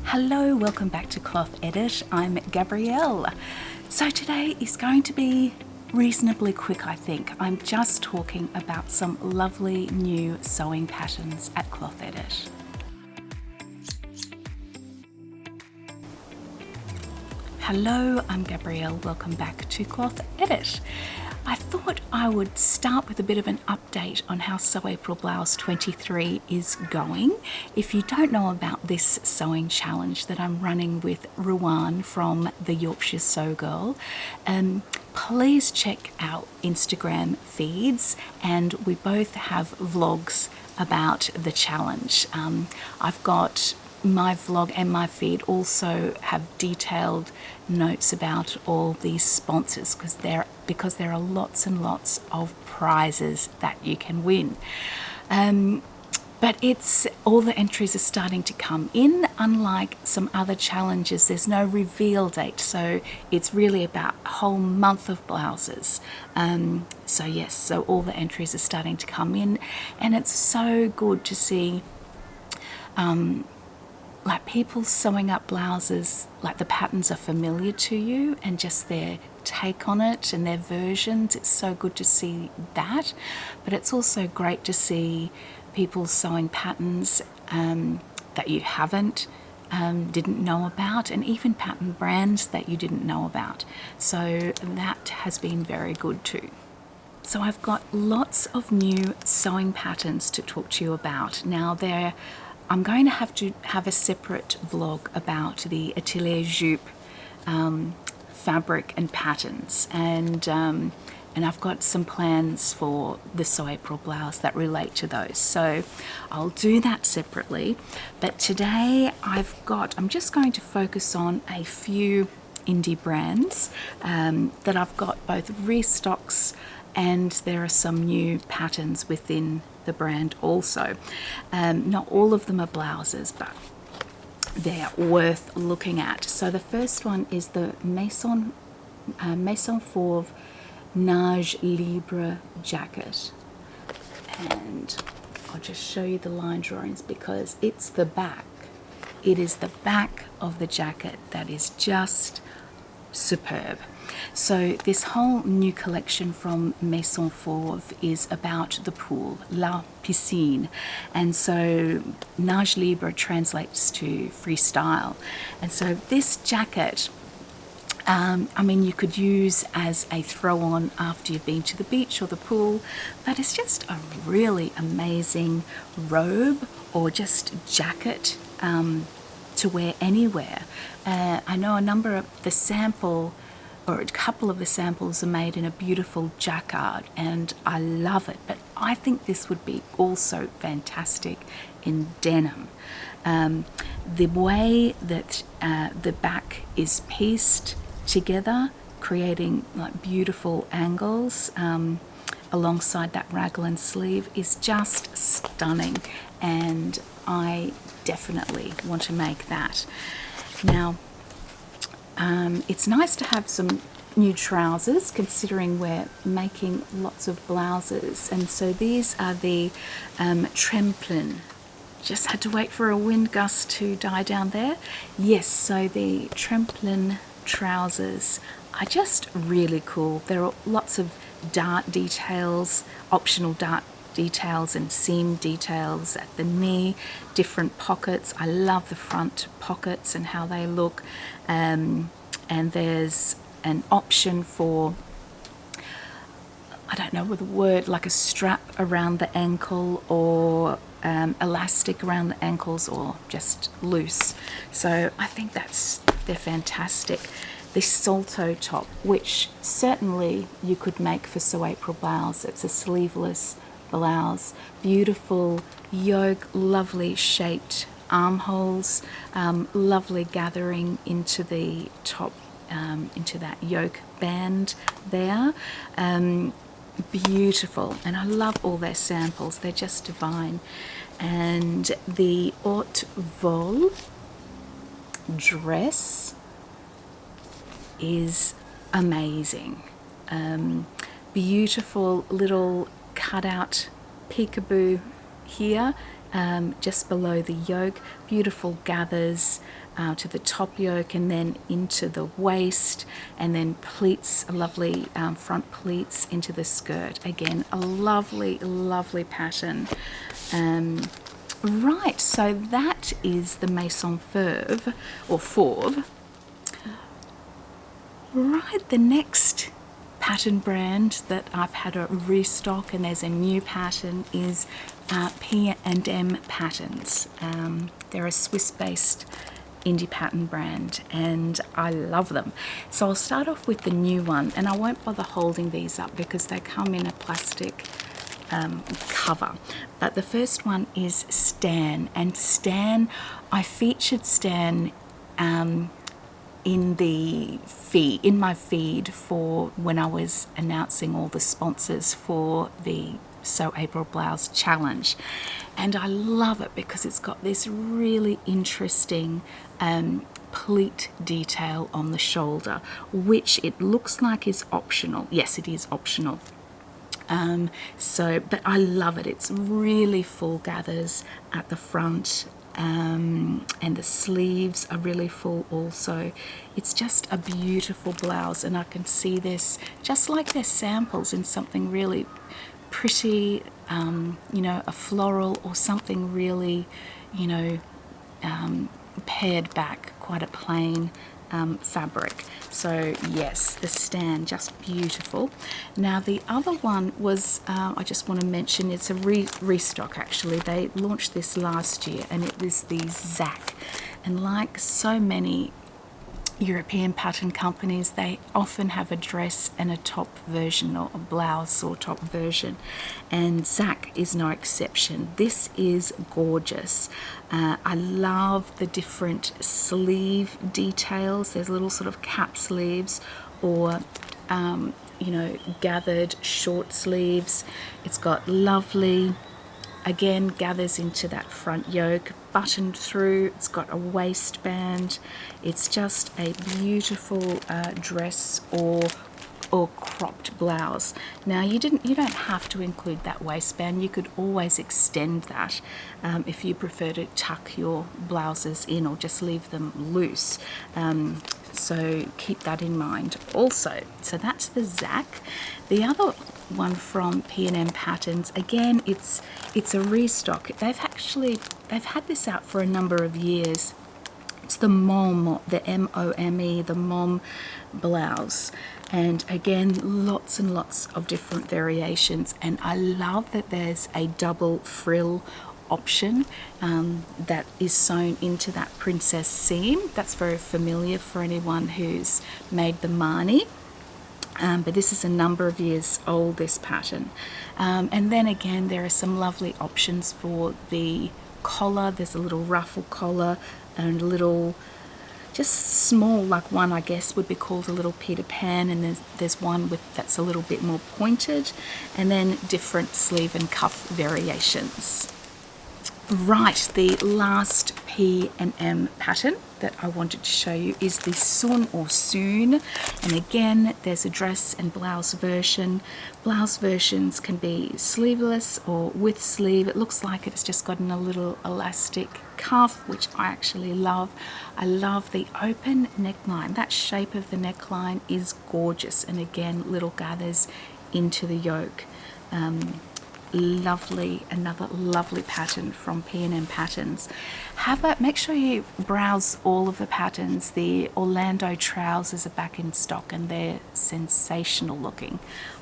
Hello, welcome back to Cloth Edit. I'm Gabrielle. So today is going to be reasonably quick, I think. I'm just talking about some lovely new sewing patterns at Cloth Edit. Hello, I'm Gabrielle. Welcome back to Cloth Edit. I thought I would start with a bit of an update on how Sew April Blouse 23 is going. If you don't know about this sewing challenge that I'm running with Ruan from the Yorkshire Sew Girl, please check our Instagram feeds, and we both have vlogs about the challenge. I've got my vlog and my feed also have detailed notes about all these sponsors because there are lots and lots of prizes that you can win. But it's all the entries are starting to come in. Unlike some other challenges, there's no reveal date, so it's really about a whole month of blouses. So yes, so all the entries are starting to come in, and it's so good to see like people sewing up blouses, like the patterns are familiar to you and just their take on it and their versions. It's so good to see that, but it's also great to see people sewing patterns that you didn't know about, and even pattern brands that you didn't know about. So that has been very good too. So I've got lots of new sewing patterns to talk to you about. Now I'm going to have a separate vlog about the Atelier Jupe fabric and patterns, and I've got some plans for the Sew April blouse that relate to those. So I'll do that separately. But today I'm just going to focus on a few indie brands that I've got both restocks, and there are some new patterns within the brand also. Not all of them are blouses, but they're worth looking at. So the first one is the Maison Fauve Nage Libre jacket, and I'll just show you the line drawings because it's the back. It is the back of the jacket that is just superb. So this whole new collection from Maison Fauve is about the pool, la piscine, and so Nage Libre translates to freestyle. And so this jacket, I mean, you could use as a throw-on after you've been to the beach or the pool, but it's just a really amazing robe or just jacket to wear anywhere. I know a couple of the samples are made in a beautiful jacquard, and I love it, but I think this would be also fantastic in denim. The way that the back is pieced together, creating like beautiful angles alongside that raglan sleeve, is just stunning, and I definitely want to make that. Now, it's nice to have some new trousers considering we're making lots of blouses, and so these are the Tremplin. Just had to wait for a wind gust to die down there. Yes, so the Tremplin trousers are just really cool. There are lots of dart details, optional dart details and seam details at the knee, different pockets. I love the front pockets and how they look, and there's an option for, I don't know what the word, like a strap around the ankle, or elastic around the ankles, or just loose. So I think they're fantastic. The Salto top, which certainly you could make for Sew April Blouse. It's a sleeveless blouse, beautiful yoke, lovely shaped armholes, lovely gathering into the top, into that yoke band there. Beautiful, and I love all their samples, they're just divine. And the Haut Vol Dress is amazing. Beautiful little cutout peekaboo here, just below the yoke, beautiful gathers to the top yoke and then into the waist, and then pleats, lovely front pleats into the skirt. Again, a lovely, lovely pattern. Right, so that is the Maison Fauve, or Fauve. Right, the next pattern brand that I've had a restock, and there's a new pattern, is P&M Patterns. They're a Swiss-based indie pattern brand, and I love them. So I'll start off with the new one, and I won't bother holding these up because they come in a plastic cover. But the first one is Stan, and Stan, I featured Stan in my feed for when I was announcing all the sponsors for the Sew April Blouse challenge, and I love it because it's got this really interesting pleat detail on the shoulder, which it looks like is optional. Yes, it is optional. But I love it. It's really full gathers at the front, and the sleeves are really full also. It's just a beautiful blouse, and I can see this just like their samples in something really pretty, you know, a floral or something really, you know, pared back, quite a plain fabric. So yes, the Stan, just beautiful. Now the other one was, I just want to mention, it's a restock actually. They launched this last year, and it was the Zak, and like so many European pattern companies, they often have a dress and a top version, or a blouse or top version, and Zak is no exception. This is gorgeous. I love the different sleeve details. There's little sort of cap sleeves, or you know, gathered short sleeves. It's got lovely, again, gathers into that front yoke, buttoned through. It's got a waistband. It's just a beautiful dress or cropped blouse. Now you don't have to include that waistband. You could always extend that if you prefer to tuck your blouses in or just leave them loose. So keep that in mind also. So that's the Zak. The other one from P&M Patterns, again, it's a restock. They've had this out for a number of years. It's the Mome, the M-O-M-E, the Mome Blouse. And again, lots and lots of different variations. And I love that there's a double frill option that is sewn into that princess seam. That's very familiar for anyone who's made the Mani. But this is a number of years old, this pattern. And then again, there are some lovely options for the collar. There's a little ruffle collar and a little, just small, like one I guess would be called a little Peter Pan, and there's one that's a little bit more pointed, and then different sleeve and cuff variations. Right, the last P&M pattern that I wanted to show you is the Sun or Soon, and again there's a dress and blouse version. Blouse versions can be sleeveless or with sleeve. It looks like it's just gotten a little elastic cuff, which I actually love. I love the open neckline. That shape of the neckline is gorgeous, and again little gathers into the yoke. Lovely, another lovely pattern from P&M Patterns. Make sure you browse all of the patterns. The Orlando trousers are back in stock, and they're sensational looking.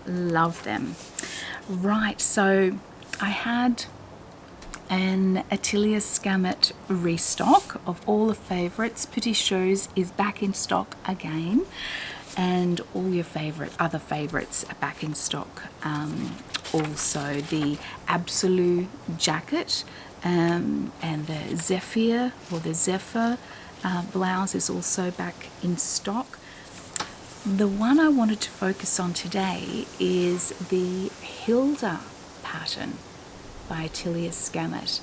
Love them. Right, so I had an Atelier Scammit restock of all the favorites. Petites Choses is back in stock again, and all your other favorites are back in stock. Also the Absolute jacket and the Zephir or the Zephir blouse is also back in stock. The one I wanted to focus on today is the Hilda pattern by Atelier Scammit,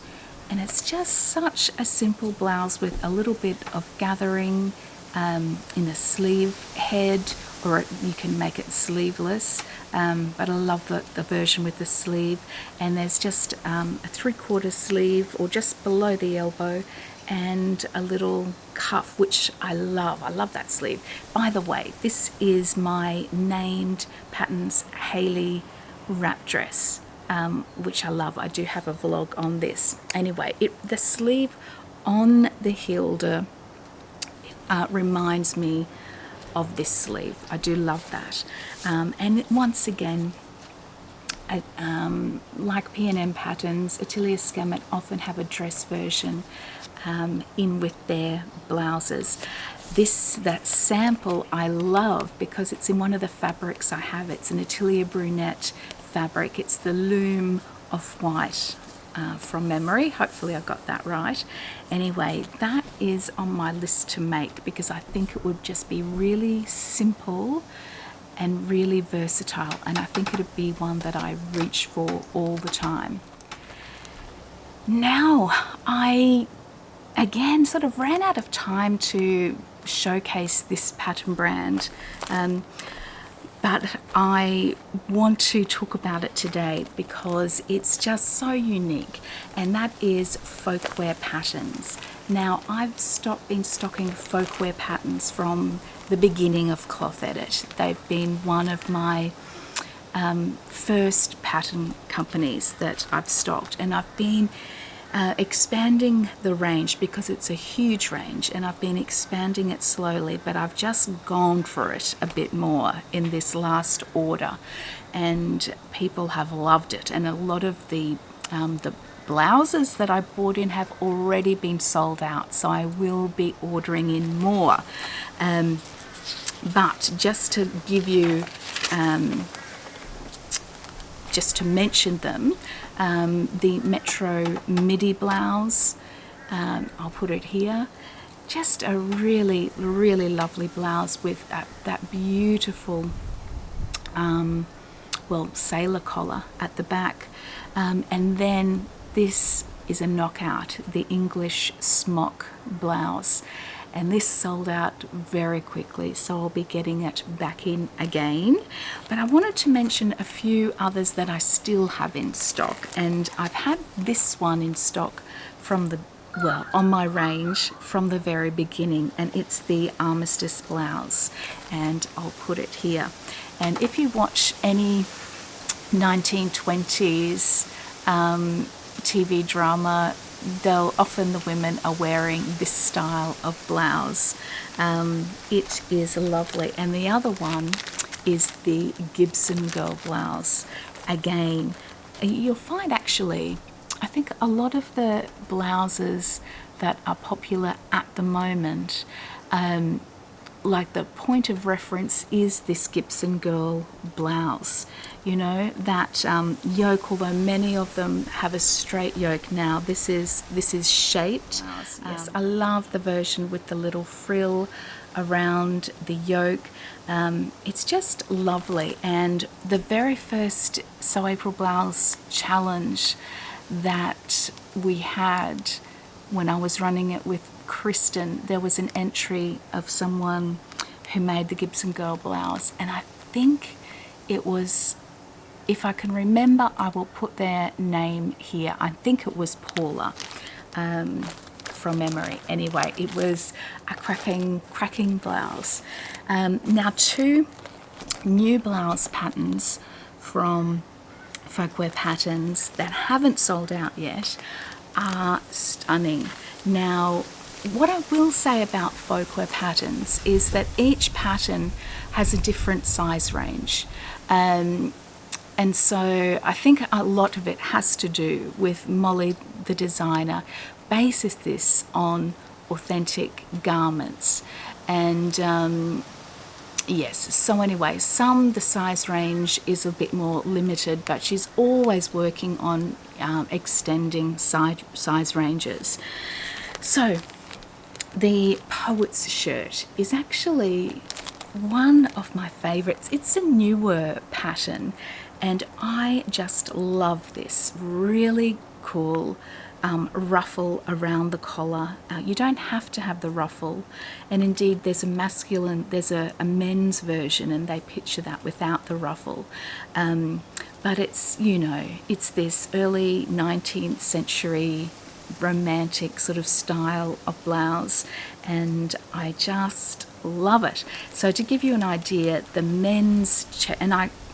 and it's just such a simple blouse with a little bit of gathering in the sleeve head or you can make it sleeveless, but I love the version with the sleeve. And there's just a 3/4 sleeve or just below the elbow, and a little cuff, which I love. I love that sleeve. By the way, this is my Named Patterns Hali wrap dress, which I love. I do have a vlog on this. Anyway, the sleeve on the Hilda reminds me of this sleeve. I do love that. And once again, like P&M Patterns, Atelier Scammit often have a dress version in with their blouses. That sample I love because it's in one of the fabrics I have. It's an Atelier Brunette fabric. It's the Loom Off-White from memory. Hopefully I got that right. Anyway, that is on my list to make because I think it would just be really simple and really versatile, and I think it'd be one that I reach for all the time. Now, I again sort of ran out of time to showcase this pattern brand, but I want to talk about it today because it's just so unique, and that is folkwear patterns. Now, I've been stocking folkwear patterns from the beginning of Cloth Edit. They've been one of my first pattern companies that I've stocked, and I've been expanding the range because it's a huge range, and I've been expanding it slowly, but I've just gone for it a bit more in this last order, and people have loved it. And a lot of the blouses that I bought in have already been sold out, so I will be ordering in more. But just to give you, just to mention them, the Metro Midi blouse, I'll put it here, just a really, really lovely blouse with that beautiful, well, sailor collar at the back. And then this is a knockout, the English smock blouse. And this sold out very quickly, so I'll be getting it back in again. But I wanted to mention a few others that I still have in stock, and I've had this one in stock from on my range from the very beginning, and it's the Armistice blouse, and I'll put it here. And if you watch any 1920s TV drama, often the women are wearing this style of blouse. It is lovely. And the other one is the Gibson Girl blouse. Again, you'll find actually, I think a lot of the blouses that are popular at the moment, like the point of reference is this Gibson Girl blouse. You know, that yoke, although many of them have a straight yoke now, this is shaped. Yes, I love the version with the little frill around the yoke. It's just lovely. And the very first Sew April Blouse challenge that we had when I was running it with Kristen, there was an entry of someone who made the Gibson Girl blouse, and I think it was, if I can remember, I will put their name here. I think it was Paula, from memory. Anyway, it was a cracking blouse. Now, two new blouse patterns from Folkwear Patterns that haven't sold out yet are stunning. Now, what I will say about Folkwear Patterns is that each pattern has a different size range. And so I think a lot of it has to do with Molly, the designer, bases this on authentic garments. And yes, so anyway, the size range is a bit more limited, but she's always working on extending size ranges. So the Poet's shirt is actually one of my favorites. It's a newer pattern, and I just love this. Really cool ruffle around the collar. You don't have to have the ruffle, and indeed there's a men's version, and they picture that without the ruffle. But it's, you know, it's this early 19th century romantic sort of style of blouse, and I just love it. So to give you an idea, the men's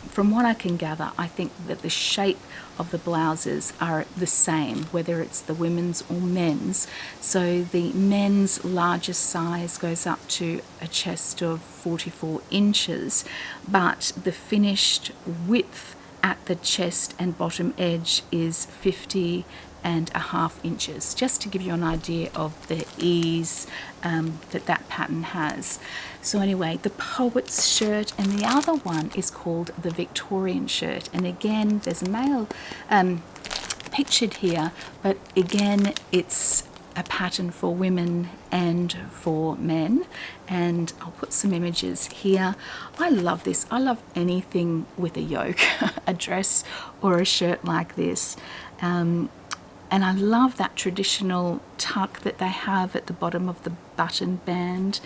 from what I can gather, I think that the shape of the blouses are the same, whether it's the women's or men's. So the men's largest size goes up to a chest of 44 inches, but the finished width at the chest and bottom edge is 50.5 inches, just to give you an idea of the ease that pattern has. So anyway, the Poet's shirt, and the other one is called the Victorian shirt, and again there's a male pictured here, but again it's a pattern for women and for men, and I'll put some images here. I love this. I love anything with a yoke, a dress or a shirt like this. And I love that traditional tuck that they have at the bottom of the button band.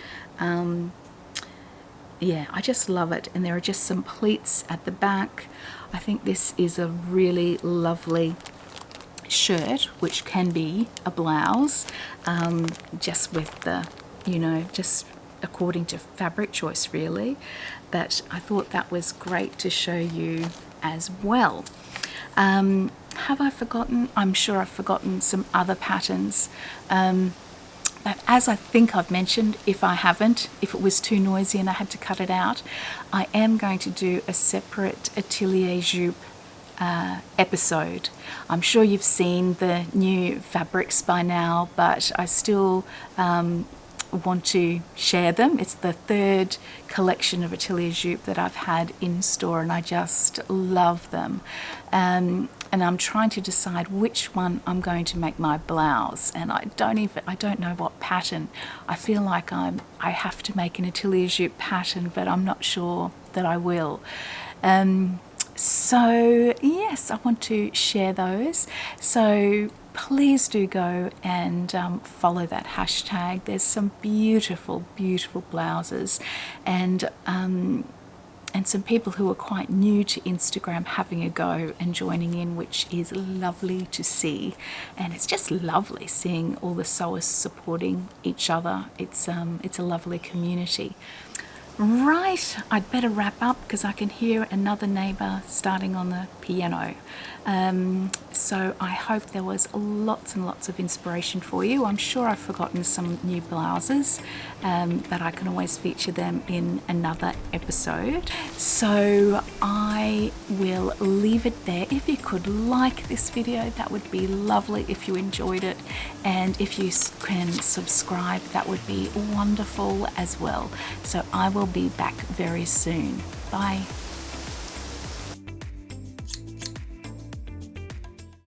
Yeah, I just love it. And there are just some pleats at the back. I think this is a really lovely shirt, which can be a blouse, just with the, you know, just according to fabric choice really. But I thought that was great to show you as well. Have I forgotten? I'm sure I've forgotten some other patterns. But as I think I've mentioned, if I haven't, if it was too noisy and I had to cut it out, I am going to do a separate Atelier Jupe episode. I'm sure you've seen the new fabrics by now, but I still want to share them. It's the third collection of Atelier Jupe that I've had in store, and I just love them. And I'm trying to decide which one I'm going to make my blouse, and I don't know what pattern. I feel like I have to make an Atelier Jupe pattern, but I'm not sure that I will. So yes, I want to share those. So please do go and follow that hashtag. There's some beautiful, beautiful blouses, and some people who are quite new to Instagram having a go and joining in, which is lovely to see. And it's just lovely seeing all the sewers supporting each other. It's a lovely community. Right, I'd better wrap up because I can hear another neighbour starting on the piano. So I hope there was lots and lots of inspiration for you. I'm sure I've forgotten some new blouses, but I can always feature them in another episode. So I will leave it there. If you could like this video, that would be lovely if you enjoyed it. And if you can subscribe, that would be wonderful as well. So I will be back very soon. Bye.